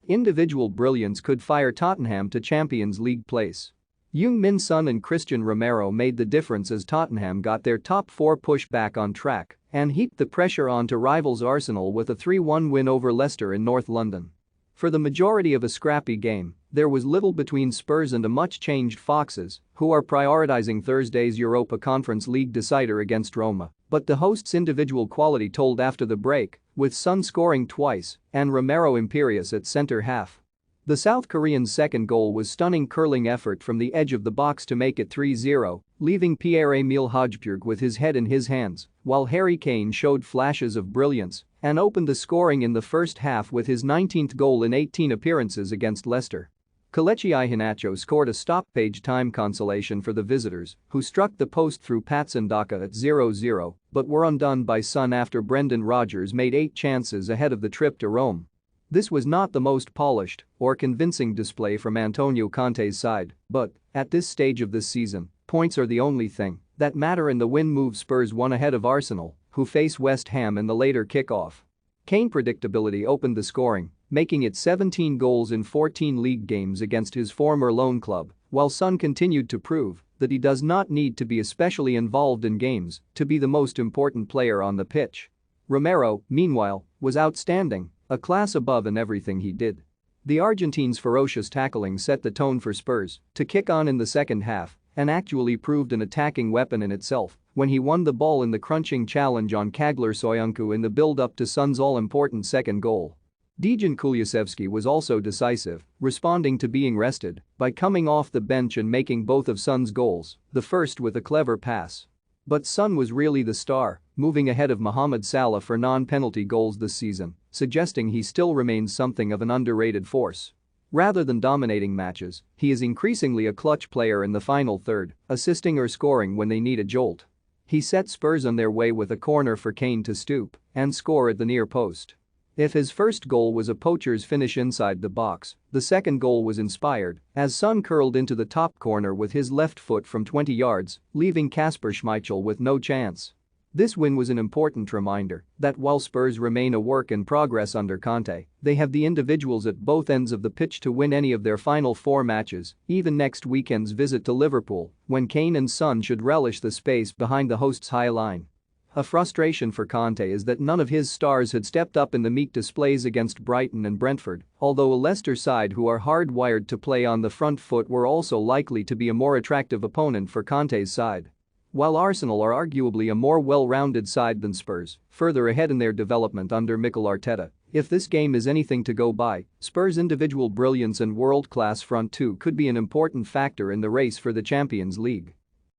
Individual brilliance could fire Tottenham to Champions League place. Heung-min Son and Christian Romero made the difference as Tottenham got their top four push back on track and heaped the pressure onto rivals Arsenal with a 3-1 win over Leicester in North London. For the majority of a scrappy game, there was little between Spurs and a much-changed Foxes, who are prioritizing Thursday's Europa Conference League decider against Roma, but the hosts' individual quality told after the break, with Son scoring twice and Romero imperious at centre-half. The South Korean's second goal was stunning curling effort from the edge of the box to make it 3-0, leaving Pierre-Emile Højbjerg with his head in his hands, while Harry Kane showed flashes of brilliance and opened the scoring in the first half with his 19th goal in 18 appearances against Leicester. Kelechi Iheanacho scored a stop-page time consolation for the visitors, who struck the post through Patson Daka at 0-0 but were undone by Son after Brendan Rodgers made 8 chances ahead of the trip to Rome. This was not the most polished or convincing display from Antonio Conte's side, but, at this stage of this season, points are the only thing that matter and the win moves Spurs 1 ahead of Arsenal, who face West Ham in the later kickoff. Kane predictability opened the scoring, making it 17 goals in 14 league games against his former loan club, while Son continued to prove that he does not need to be especially involved in games to be the most important player on the pitch. Romero, meanwhile, was outstanding, a class above in everything he did. The Argentine's ferocious tackling set the tone for Spurs to kick on in the second half and actually proved an attacking weapon in itself when he won the ball in the crunching challenge on Kagler Soyuncu in the build-up to Son's all-important second goal. Dejan Kulusevski was also decisive, responding to being rested by coming off the bench and making both of Son's goals, the first with a clever pass. But Son was really the star, moving ahead of Mohamed Salah for non-penalty goals this season, suggesting he still remains something of an underrated force. Rather than dominating matches, he is increasingly a clutch player in the final third, assisting or scoring when they need a jolt. He set Spurs on their way with a corner for Kane to stoop and score at the near post. If his first goal was a poacher's finish inside the box, the second goal was inspired as Son curled into the top corner with his left foot from 20 yards, leaving Kasper Schmeichel with no chance. This win was an important reminder that while Spurs remain a work in progress under Conte, they have the individuals at both ends of the pitch to win any of their final 4 matches, even next weekend's visit to Liverpool, when Kane and Son should relish the space behind the hosts' high line. A frustration for Conte is that none of his stars had stepped up in the meek displays against Brighton and Brentford, although a Leicester side who are hardwired to play on the front foot were also likely to be a more attractive opponent for Conte's side. While Arsenal are arguably a more well-rounded side than Spurs, further ahead in their development under Mikel Arteta, if this game is anything to go by, Spurs' individual brilliance and world-class front two could be an important factor in the race for the Champions League.